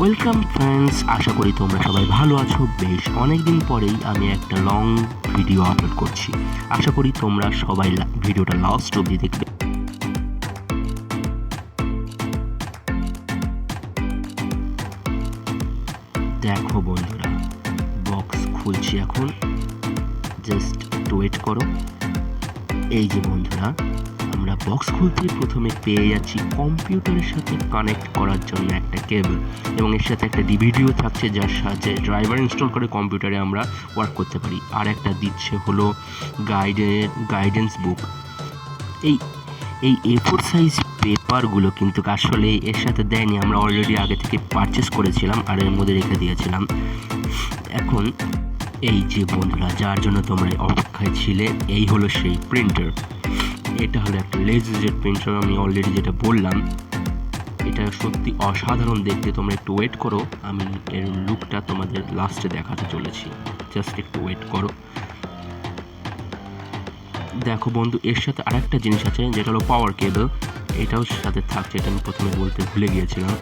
Welcome friends, আশা করি তোমরা সবাই ভালো আছো। বেশ অনেকদিন পরেই আমি একটা লং ভিডিও আপলোড করছি। আশা করি তোমরা সবাই ভিডিওটা লাস্ট অবধি দেখবে। দেখো বন্ধুরা, বক্স খুলছি এখন, জাস্ট ওয়েট করো। এই যে বন্ধুরা, আমরা বক্স খুলতে প্রথমে পেয়ে যাচ্ছি কম্পিউটারের সাথে কানেক্ট করার জন্য একটা কেবল, এবং এর সাথে একটা ডিভিডিও থাকছে যার সাহায্যে ড্রাইভার ইনস্টল করে কম্পিউটারে আমরা ওয়ার্ক করতে পারি। আর একটা দিচ্ছে হলো গাইডেন্স বুক। এই A4 সাইজ পেপারগুলো কিন্তু আসলে এর সাথে দেয়নি, আমরা অলরেডি আগে থেকে পারচেস করেছিলাম আর এর মধ্যে রেখে দিয়েছিলাম। এখন এই যে বন্ধুরা, যার জন্য তোমরা অপেক্ষায় ছিলে, এই হলো সেই প্রিন্টার। এটা হলো একটা লেজার প্রিন্টার, আমি অলরেডি যেটা বললাম। এটা সত্যি অসাধারণ দেখতে, তোমরা একটু ওয়েট করো, আমি এর লুকটা তোমাদের লাস্টে দেখাতে চলেছি। জাস্ট একটু ওয়েট করো। দেখো বন্ধু, এর সাথে আরেকটা জিনিস আছে যেটা হলো পাওয়ার কেবল, এটাও সাথে থাকছে, এটা আমি প্রথমে বলতে ভুলে গিয়েছিলাম।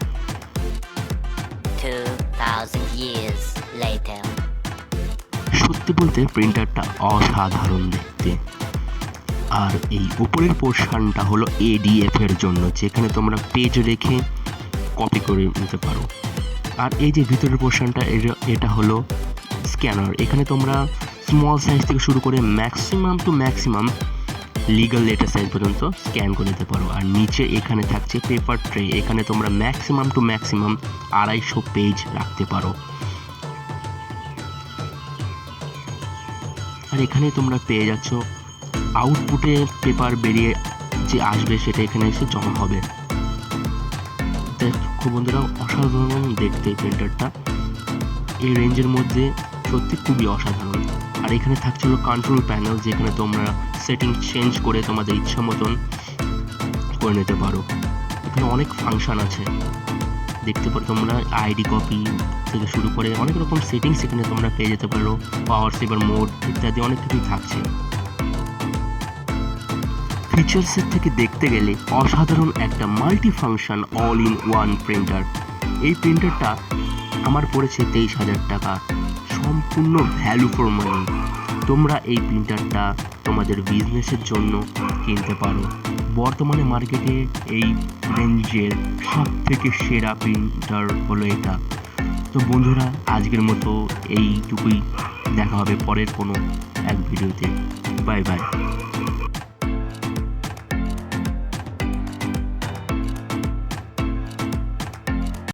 2000 years later. সত্যি বলতে প্রিন্টারটা অসাধারণ দেখতে। আর এই উপরের পোর্শনটা হলো ADF এর জন্য, যেখানে তোমরা পেজ রেখে কপি করে নিতে পারো। আর এই যে ভিতরের পোর্শনটা, এটা হলো স্ক্যানার। এখানে তোমরা স্মল সাইজ থেকে শুরু করে ম্যাক্সিমাম লিগাল লেটার সাইজ পর্যন্ত স্ক্যান করে নিতে পারো। আর নিচে এখানে থাকছে পেপার ট্রে, এখানে তোমরা ম্যাক্সিমাম 250 পেজ রাখতে পারো। আর এখানে তোমরা পেয়ে যাচ্ছ আউটপুটে পেপার বেরিয়ে যে আসবে সেটা এখানে এসে জমা হবে। দেখো বন্ধুরা, অসাধারণ দেখতে প্রিন্টারটা, এই রেঞ্জের মধ্যে সত্যি খুবই অসাধারণ। আর এখানে থাকছে হলো কন্ট্রোল প্যানেল, যেখানে তোমরা সেটিং চেঞ্জ করে তোমাদের ইচ্ছা মতন করে নিতে পারো। এখানে অনেক ফাংশন আছে, দেখতে পারো তোমরা আইডি কপি থেকে শুরু করে অনেক রকম সেটিংস এখানে তোমরা পেয়ে যেতে পারো। পাওয়ার সেভার মোড ইত্যাদি অনেক কিছুই থাকছে। ফিচার্সের থেকে দেখতে গেলে অসাধারণ একটা multi function all in one printer. এই প্রিন্টারটা আমার পড়েছে 23,000 টাকা, সম্পূর্ণ ভ্যালু ফর মানি। তোমরা এই প্রিন্টারটা তোমাদের বিজনেসের জন্য কিনতে পারো। বর্তমানে মার্কেটে এই রেঞ্জের সব থেকে সেরা প্রিন্টার হলো এটা। তো বন্ধুরা, আজকের মতো এইটুকুই, দেখা হবে পরের কোনো এক ভিডিওতে। Bye bye.